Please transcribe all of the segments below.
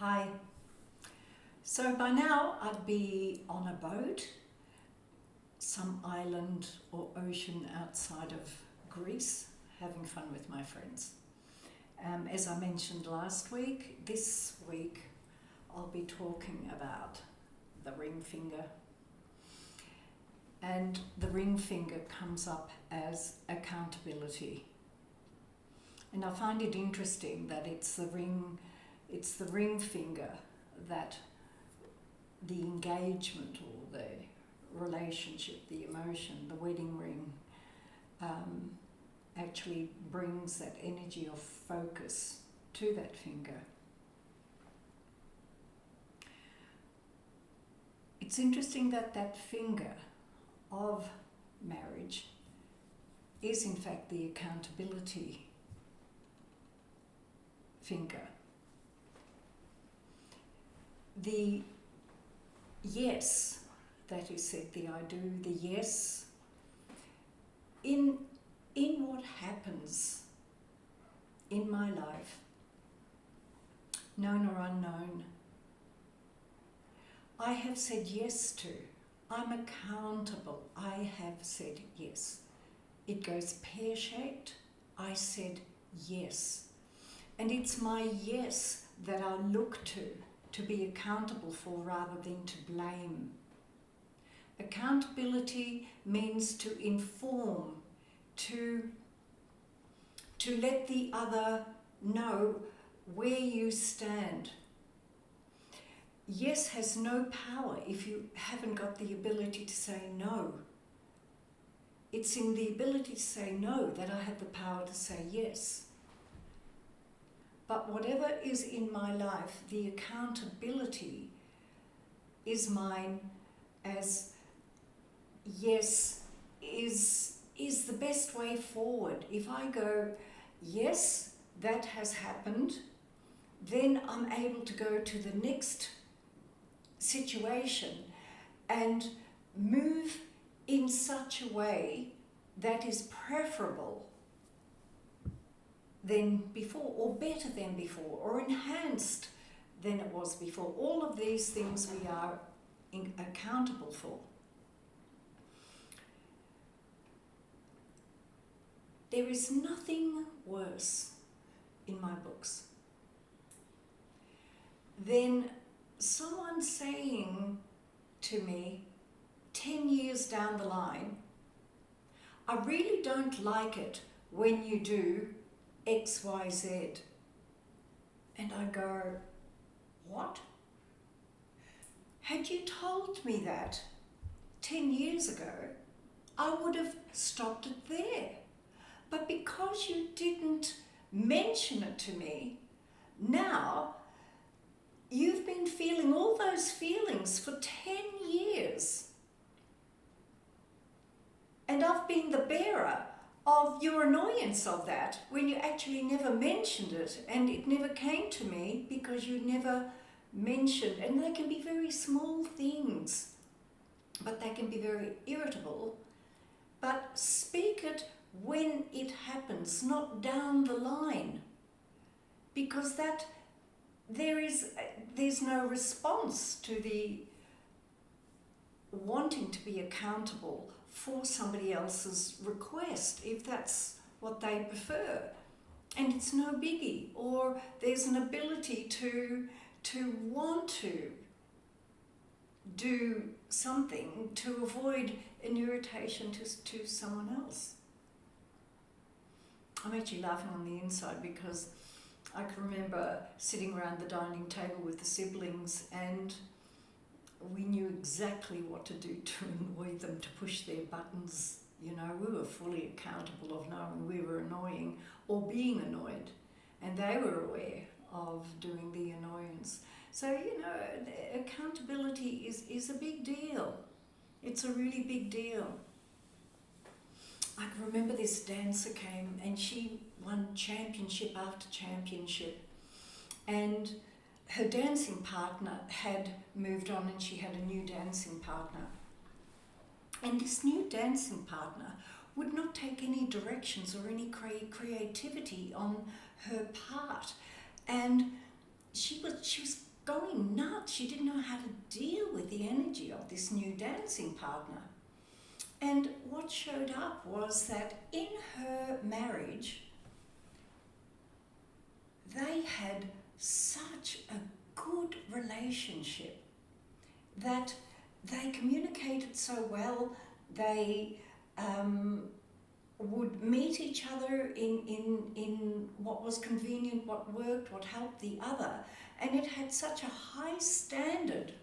Hi. So by now I'd be on a boat, some island or ocean outside of Greece, having fun with my friends. As I mentioned last week, this week I'll be talking about the ring finger. And the ring finger comes up as accountability. And I find it interesting that it's the ring finger that the engagement or the relationship, the emotion, the wedding ring, actually brings that energy of focus to that finger. It's interesting that that finger of marriage is in fact the accountability finger. The yes that is said, the I do, the yes, in what happens in my life, known or unknown, I have said yes to. I'm accountable. I have said yes. It goes pear-shaped. I said yes. And it's my yes that I look to be accountable for rather than to blame. Accountability means to inform, to let the other know where you stand. Yes has no power if you haven't got the ability to say no. It's in the ability to say no that I have the power to say yes. But whatever is in my life, the accountability is mine, as yes is the best way forward. If I go, yes, that has happened, then I'm able to go to the next situation and move in such a way that is preferable than before, or better than before, or enhanced than it was before. All of these things we are accountable for. There is nothing worse in my books than someone saying to me 10 years down the line, I really don't like it when you do X, Y, Z. And I go, what? Had you told me that 10 years ago, I would have stopped it there. But because you didn't mention it to me, now you've been feeling all those feelings for 10 years. And I've been the bearer of your annoyance of that when you actually never mentioned it, and it never came to me because you never mentioned. And they can be very small things, but they can be very irritable. But speak it when it happens, not down the line, because that there's no response to the wanting to be accountable for somebody else's request, if that's what they prefer. And it's no biggie, or there's an ability to want to do something to avoid an irritation to someone else. I'm actually laughing on the inside because I can remember sitting around the dining table with the siblings, and we knew exactly what to do to annoy them, to push their buttons. You know, we were fully accountable of knowing we were annoying or being annoyed, and they were aware of doing the annoyance. So, you know, accountability is a big deal. It's a really big deal. I can remember this dancer came and she won championship after championship, and her dancing partner had moved on and she had a new dancing partner. And this new dancing partner would not take any directions or any creativity on her part. And she was going nuts. She didn't know how to deal with the energy of this new dancing partner. And what showed up was that in her marriage, they had such a good relationship that they communicated so well. They would meet each other in what was convenient, what worked, what helped the other. And it had such a high standard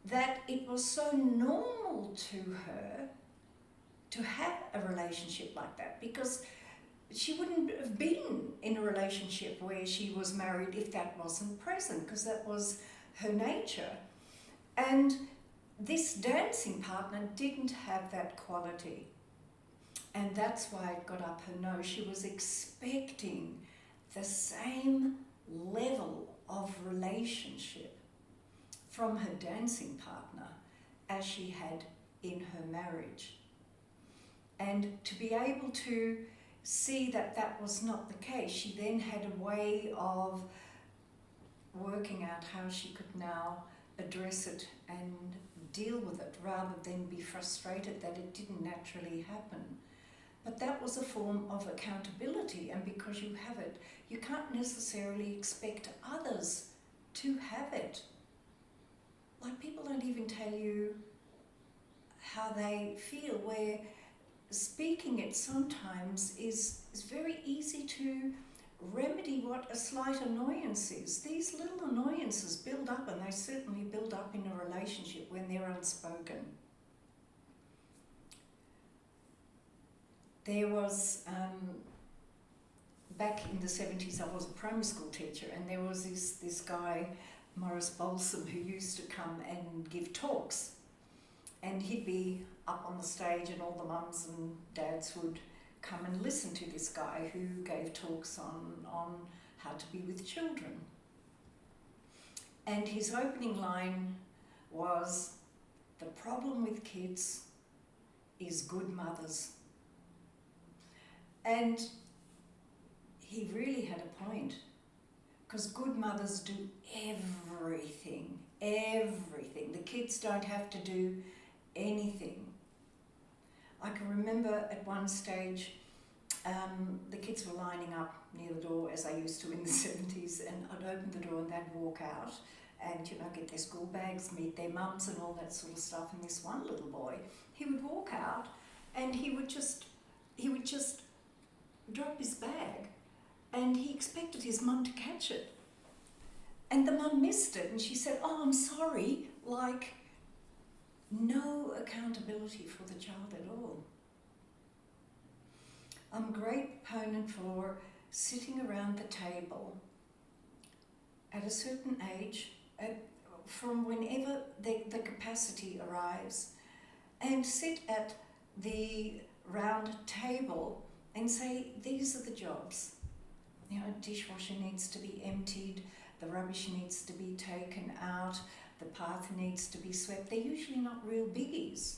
that it was so normal to her to have a relationship like that, because she wouldn't have been in a relationship where she was married if that wasn't present, because that was her nature. And this dancing partner didn't have that quality. And that's why it got up her nose. She was expecting the same level of relationship from her dancing partner as she had in her marriage. And to be able to see that that was not the case, she then had a way of working out how she could now address it and deal with it, rather than be frustrated that it didn't naturally happen. But that was a form of accountability, and because you have it, you can't necessarily expect others to have it. Like, people don't even tell you how they feel, where speaking it sometimes is very easy to remedy what a slight annoyance is. These little annoyances build up, and they certainly build up in a relationship when they're unspoken. There was, back in the 70s, I was a primary school teacher, and there was this guy, Morris Balsam, who used to come and give talks. And he'd be up on the stage, and all the mums and dads would come and listen to this guy who gave talks on how to be with children. And his opening line was, "The problem with kids is good mothers." And he really had a point, because good mothers do everything. The kids don't have to do anything. I can remember at one stage, the kids were lining up near the door, as I used to in the 70s, and I'd open the door and they'd walk out and, get their school bags, meet their mums and all that sort of stuff. And this one little boy, he would walk out and he would just drop his bag, and he expected his mum to catch it. And the mum missed it, and she said, "Oh, I'm sorry," like no accountability for the child at all. I'm a great proponent for sitting around the table at a certain age, from whenever the capacity arrives, and sit at the round table and say, these are the jobs. Dishwasher needs to be emptied, the rubbish needs to be taken out, the path needs to be swept. They're usually not real biggies.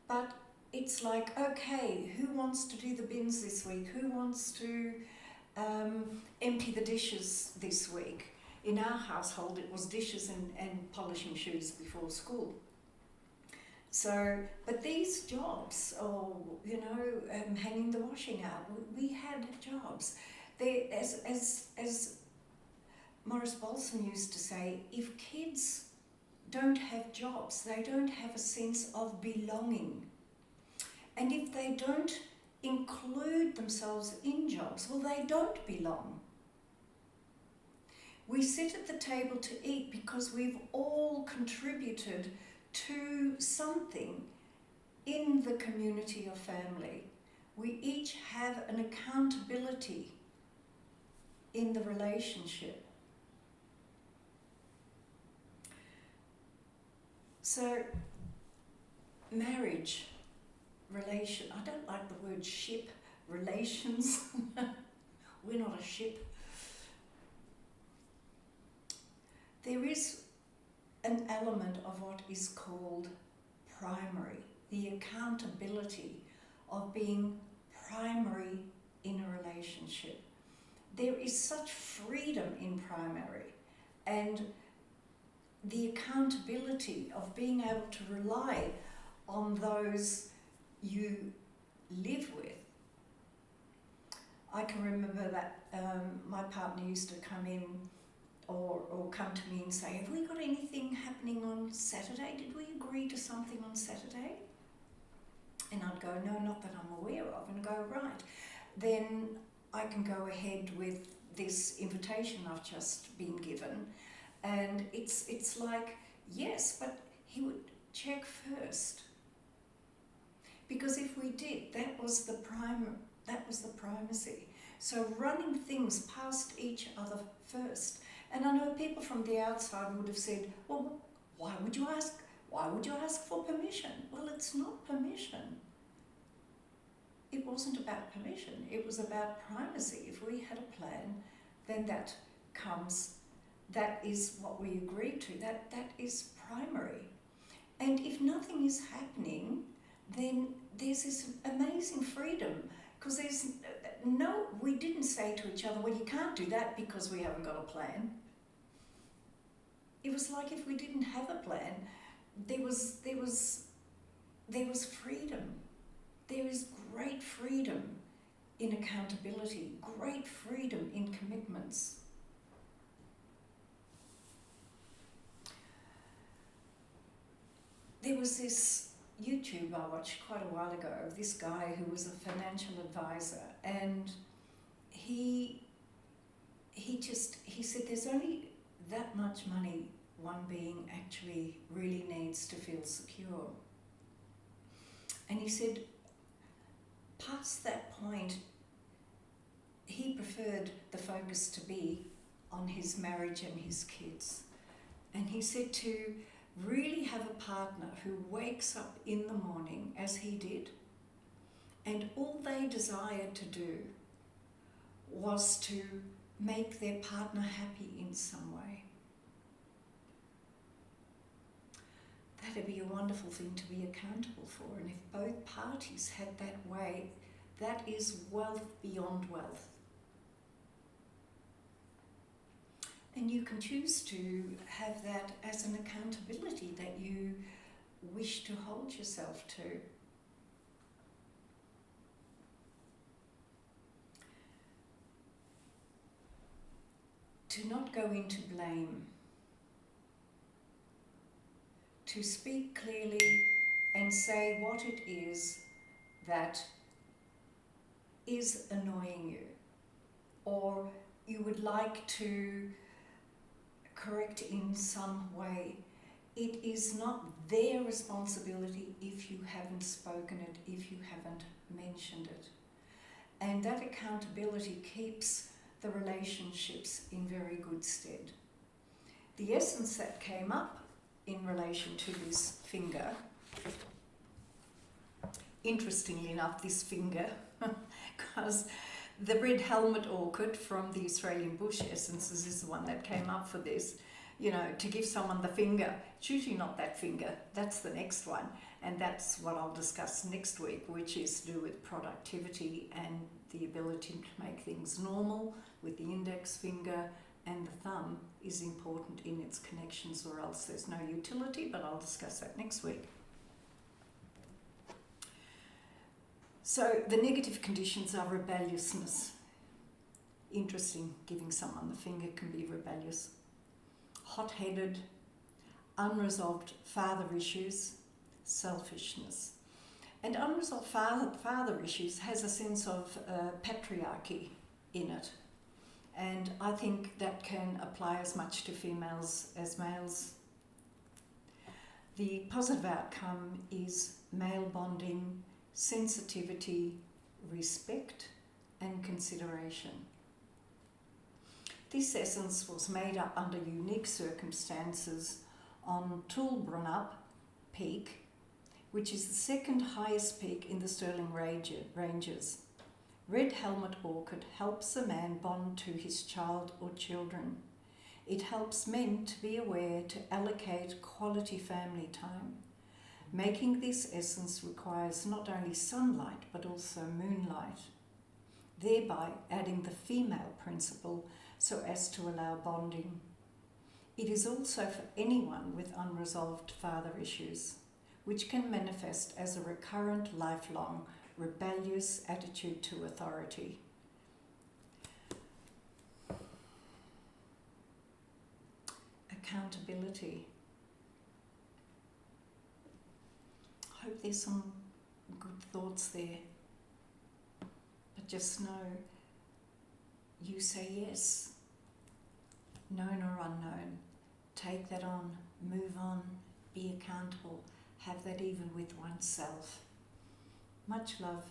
But it's like, okay, who wants to do the bins this week? Who wants to empty the dishes this week? In our household, it was dishes and polishing shoes before school. So, but these jobs, or, hanging the washing out, we had jobs. As Morris Balsam used to say, if kids don't have jobs, they don't have a sense of belonging. And if they don't include themselves in jobs, well, they don't belong. We sit at the table to eat because we've all contributed to something in the community or family. We each have an accountability in the relationship. So, marriage, relation, I don't like the word ship, relations. We're not a ship. There is an element of what is called primary, the accountability of being primary in a relationship. There is such freedom in primary. and the accountability of being able to rely on those you live with. I can remember that my partner used to come in or come to me and say, have we got anything happening on Saturday? Did we agree to something on Saturday? And I'd go, no, not that I'm aware of. And go, right, then I can go ahead with this invitation I've just been given. And it's like, yes, but he would check first. Because if we did, that was the primacy. So running things past each other first. And I know people from the outside would have said, well, why would you ask for permission? Well, it's not permission. It wasn't about permission. It was about primacy. If we had a plan, then that is what we agreed to. That is primary. And if nothing is happening, then there's this amazing freedom, because we didn't say to each other, well, you can't do that because we haven't got a plan. It was like if we didn't have a plan, there was freedom. There is great freedom in accountability, great freedom in commitments. There was this YouTube I watched quite a while ago of this guy who was a financial advisor, and he said there's only that much money one being actually really needs to feel secure. And he said past that point he preferred the focus to be on his marriage and his kids. And he said to really have a partner who wakes up in the morning as he did, and all they desired to do was to make their partner happy in some way. That'd be a wonderful thing to be accountable for, and if both parties had that way, that is wealth beyond wealth. And you can choose to have that as an accountability that you wish to hold yourself to. To not go into blame. To speak clearly and say what it is that is annoying you, or you would like to correct in some way. It is not their responsibility if you haven't spoken it, if you haven't mentioned it. And that accountability keeps the relationships in very good stead. The essence that came up in relation to this finger, interestingly enough, this finger, because the red helmet orchid from the Australian Bush Essences is the one that came up for this. You know, to give someone the finger. It's usually not that finger, that's the next one. And that's what I'll discuss next week, which is to do with productivity and the ability to make things normal with the index finger, and the thumb is important in its connections, or else there's no utility, but I'll discuss that next week. So the negative conditions are rebelliousness. Interesting, giving someone the finger can be rebellious. Hot-headed, unresolved father issues, selfishness. And unresolved father issues has a sense of patriarchy in it. And I think that can apply as much to females as males. The positive outcome is male bonding, sensitivity, respect, and consideration. This essence was made up under unique circumstances on Toolbrunup Peak, which is the second highest peak in the Stirling Ranges. Red Helmet Orchid helps a man bond to his child or children. It helps men to be aware to allocate quality family time. Making this essence requires not only sunlight but also moonlight, thereby adding the female principle so as to allow bonding. It is also for anyone with unresolved father issues, which can manifest as a recurrent, lifelong, rebellious attitude to authority. Accountability. I hope there's some good thoughts there. But just know, you say yes, known or unknown. Take that on, move on, be accountable, have that even with oneself. Much love.